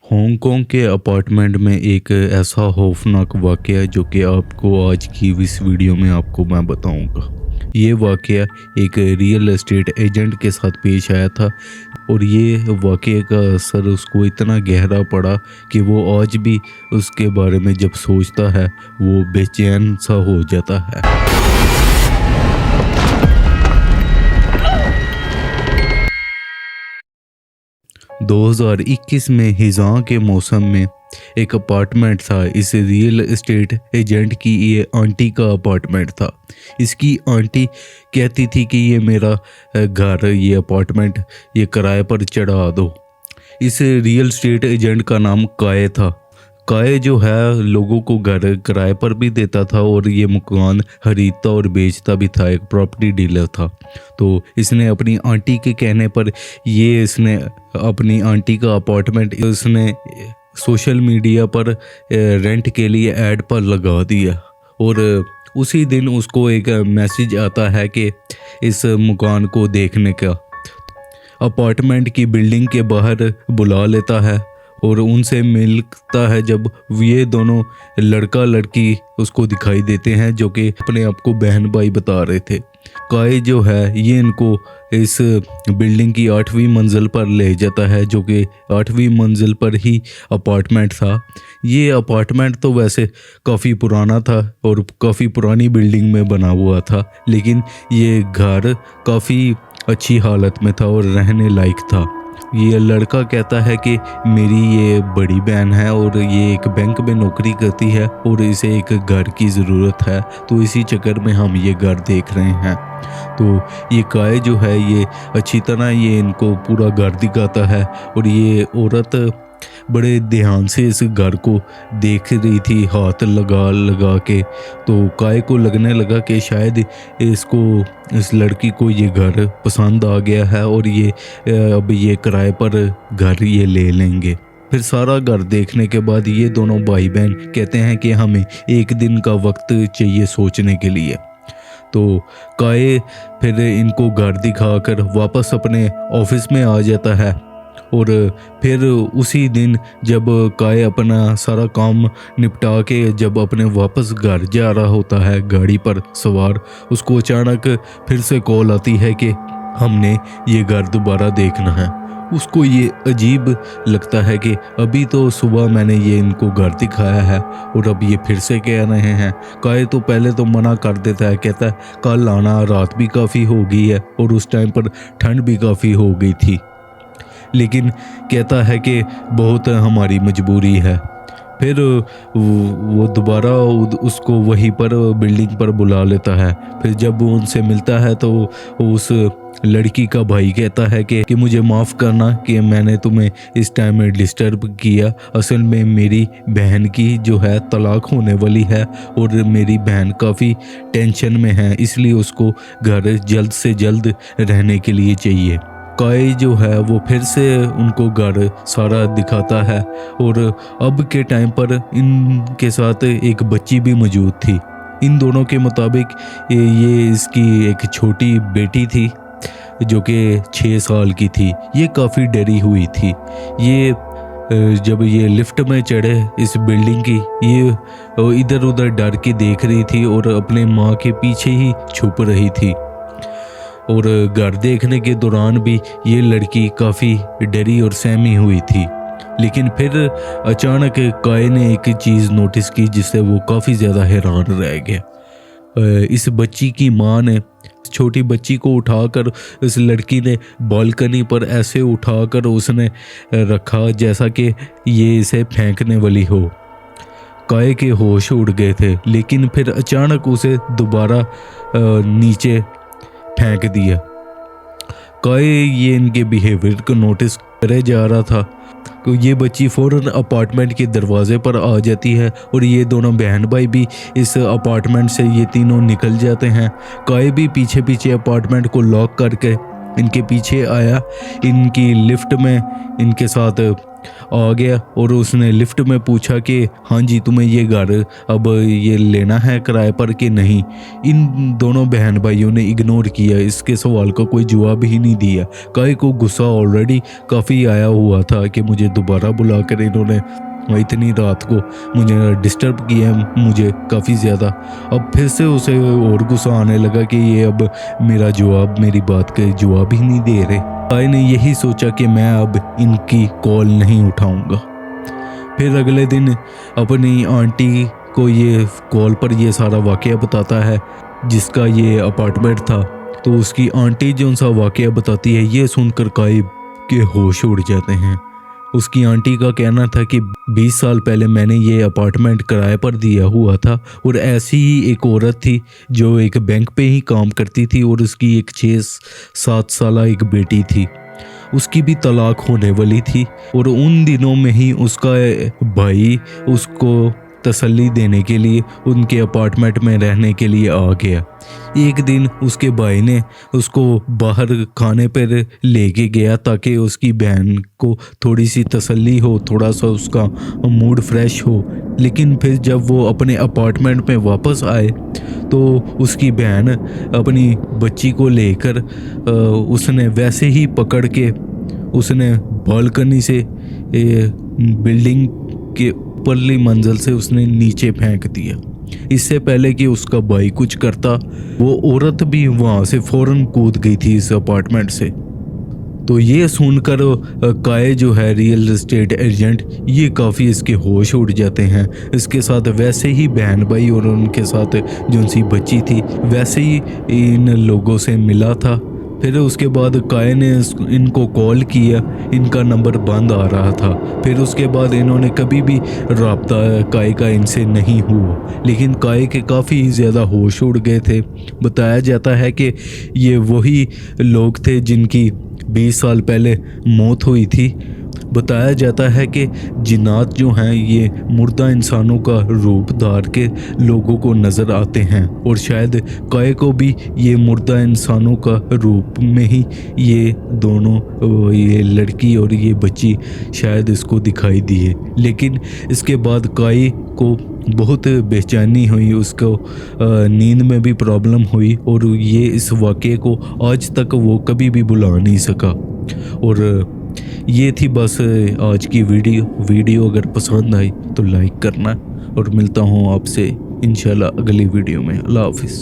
Hong Kong के apartment में एक ऐसा खौफनाक वाक़या है जो कि आपको आज की इस वीडियो में आपको मैं बताऊंगा। ये वाक़या एक रियल एस्टेट एजेंट के साथ पेश आया था और ये वाक़ये का असर उसको इतना गहरा पड़ा कि वो आज भी उसके बारे में जब सोचता है वो बेचैन सा हो जाता है। 2021 में हिज़ां के मौसम में एक अपार्टमेंट था। इस रियल एस्टेट एजेंट की ये आंटी का अपार्टमेंट था। इसकी आंटी कहती थी कि ये मेरा घर, ये अपार्टमेंट ये किराए पर चढ़ा दो। इस रियल एस्टेट एजेंट का नाम काय था। काय जो है लोगों को घर किराए पर भी देता था और ये मकान खरीदता और बेचता भी था, एक प्रॉपर्टी डीलर था। तो इसने अपनी आंटी के कहने पर इसने अपनी आंटी का अपार्टमेंट उसने सोशल मीडिया पर रेंट के लिए ऐड पर लगा दिया और उसी दिन उसको एक मैसेज आता है कि इस मकान को देखने का। अपार्टमेंट की बिल्डिंग के बाहर बुला लेता है और उनसे मिलता है। जब ये दोनों लड़का लड़की उसको दिखाई देते हैं जो कि अपने आप को बहन भाई बता रहे थे। काय जो है ये इनको इस बिल्डिंग की 8वीं मंजिल पर ले जाता है जो कि 8वीं मंजिल पर ही अपार्टमेंट था। ये अपार्टमेंट तो वैसे काफ़ी पुराना था और काफ़ी पुरानी बिल्डिंग में बना हुआ था, लेकिन ये घर काफ़ी अच्छी हालत में था और रहने लायक था। ये लड़का कहता है कि मेरी ये बड़ी बहन है और ये एक बैंक में नौकरी करती है और इसे एक घर की ज़रूरत है, तो इसी चक्कर में हम ये घर देख रहे हैं। तो ये काय जो है ये अच्छी तरह ये इनको पूरा घर दिखाता है और ये औरत बड़े ध्यान से इस घर को देख रही थी, हाथ लगा लगा के। तो काय को लगने लगा कि शायद इस लड़की को ये घर पसंद आ गया है और ये अब ये किराए पर घर ये ले लेंगे। फिर सारा घर देखने के बाद ये दोनों भाई बहन कहते हैं कि हमें एक दिन का वक्त चाहिए सोचने के लिए। तो काय फिर इनको घर दिखाकर वापस अपने ऑफिस में आ जाता है और फिर उसी दिन जब काय अपना सारा काम निपटा के जब अपने वापस घर जा रहा होता है गाड़ी पर सवार, उसको अचानक फिर से कॉल आती है कि हमने ये घर दोबारा देखना है। उसको ये अजीब लगता है कि अभी तो सुबह मैंने ये इनको घर दिखाया है और अब ये फिर से कह रहे हैं। काय तो पहले तो मना कर देता है, कहता है कल आना, रात भी काफ़ी हो गई है और उस टाइम पर ठंड भी काफ़ी हो गई थी, लेकिन कहता है कि बहुत हमारी मजबूरी है। फिर वो दोबारा उसको वहीं पर बिल्डिंग पर बुला लेता है। फिर जब वो उनसे मिलता है तो उस लड़की का भाई कहता है कि मुझे माफ़ करना कि मैंने तुम्हें इस टाइम में डिस्टर्ब किया। असल में मेरी बहन की जो है तलाक होने वाली है और मेरी बहन काफ़ी टेंशन में है, इसलिए उसको घर जल्द से जल्द रहने के लिए चाहिए। काय जो है वो फिर से उनको घर सारा दिखाता है और अब के टाइम पर इनके साथ एक बच्ची भी मौजूद थी। इन दोनों के मुताबिक ये इसकी एक छोटी बेटी थी जो कि 6 साल की थी। ये काफ़ी डरी हुई थी। ये जब ये लिफ्ट में चढ़े इस बिल्डिंग की, ये इधर उधर डर के देख रही थी और अपने माँ के पीछे ही छुप रही थी। और घर देखने के दौरान भी ये लड़की काफ़ी डरी और सहमी हुई थी। लेकिन फिर अचानक काय ने एक चीज़ नोटिस की जिससे वो काफ़ी ज़्यादा हैरान रह गया। इस बच्ची की माँ ने छोटी बच्ची को उठाकर इस लड़की ने बालकनी पर ऐसे उठाकर उसने रखा जैसा कि ये इसे फेंकने वाली हो। काय के होश उड़ गए थे, लेकिन फिर अचानक उसे दोबारा नीचे फेंक दिया। काय ये इनके बिहेवियर को नोटिस करे जा रहा था। तो ये बच्ची फ़ौरन अपार्टमेंट के दरवाजे पर आ जाती है और ये दोनों बहन भाई भी इस अपार्टमेंट से ये तीनों निकल जाते हैं। काय भी पीछे पीछे अपार्टमेंट को लॉक करके इनके पीछे आया, इनकी लिफ्ट में इनके साथ आ गया और उसने लिफ्ट में पूछा कि हाँ जी तुम्हें ये घर अब ये लेना है किराए पर कि नहीं। इन दोनों बहन भाइयों ने इग्नोर किया, इसके सवाल का कोई जवाब ही नहीं दिया। काहे को गुस्सा ऑलरेडी काफ़ी आया हुआ था कि मुझे दोबारा बुलाकर इन्होंने इतनी रात को मुझे डिस्टर्ब किया, मुझे काफ़ी ज़्यादा। अब फिर से उसे और गुस्सा आने लगा कि ये अब मेरी बात का जवाब ही नहीं दे रहे। काये ने यही सोचा कि मैं अब इनकी कॉल नहीं उठाऊंगा। फिर अगले दिन अपनी आंटी को ये कॉल पर ये सारा वाक़या बताता है जिसका ये अपार्टमेंट था। तो उसकी आंटी जो सा वाक़या बताती है, ये सुनकर काये के होश उड़ जाते हैं। उसकी आंटी का कहना था कि 20 साल पहले मैंने ये अपार्टमेंट किराए पर दिया हुआ था और ऐसी ही एक औरत थी जो एक बैंक पे ही काम करती थी और उसकी एक 6-7 साल एक बेटी थी। उसकी भी तलाक होने वाली थी और उन दिनों में ही उसका भाई उसको तसल्ली देने के लिए उनके अपार्टमेंट में रहने के लिए आ गया। एक दिन उसके भाई ने उसको बाहर खाने पर लेके गया ताकि उसकी बहन को थोड़ी सी तसल्ली हो, थोड़ा सा उसका मूड फ्रेश हो। लेकिन फिर जब वो अपने अपार्टमेंट में वापस आए तो उसकी बहन अपनी बच्ची को लेकर उसने वैसे ही पकड़ के उसने बालकनी से बिल्डिंग के ऊपरली मंजिल से उसने नीचे फेंक दिया। इससे पहले कि उसका भाई कुछ करता, वो औरत भी वहाँ से फौरन कूद गई थी इस अपार्टमेंट से। तो ये सुनकर काये जो है रियल एस्टेट एजेंट, ये काफ़ी इसके होश उड़ जाते हैं। इसके साथ वैसे ही बहन भाई और उनके साथ जो सी बच्ची थी वैसे ही इन लोगों से मिला था। फिर उसके बाद काये ने इनको कॉल किया, इनका नंबर बंद आ रहा था। फिर उसके बाद इन्होंने कभी भी रब्ता काये का इनसे नहीं हुआ। लेकिन काये के काफ़ी ज़्यादा होश उड़ गए थे। बताया जाता है कि ये वही लोग थे जिनकी 20 साल पहले मौत हुई थी। बताया जाता है कि जिन्नात जो हैं ये मुर्दा इंसानों का रूप धार के लोगों को नज़र आते हैं और शायद काये को भी ये मुर्दा इंसानों का रूप में ही ये दोनों, ये लड़की और ये बच्ची शायद इसको दिखाई दिए। लेकिन इसके बाद काये को बहुत बेचैनी हुई, उसको नींद में भी प्रॉब्लम हुई और ये इस वाक़े को आज तक वो कभी भी भुला नहीं सका। और ये थी बस आज की वीडियो अगर पसंद आई तो लाइक करना और मिलता हूँ आपसे इंशाल्लाह अगली वीडियो में। अल्लाह हाफिज़।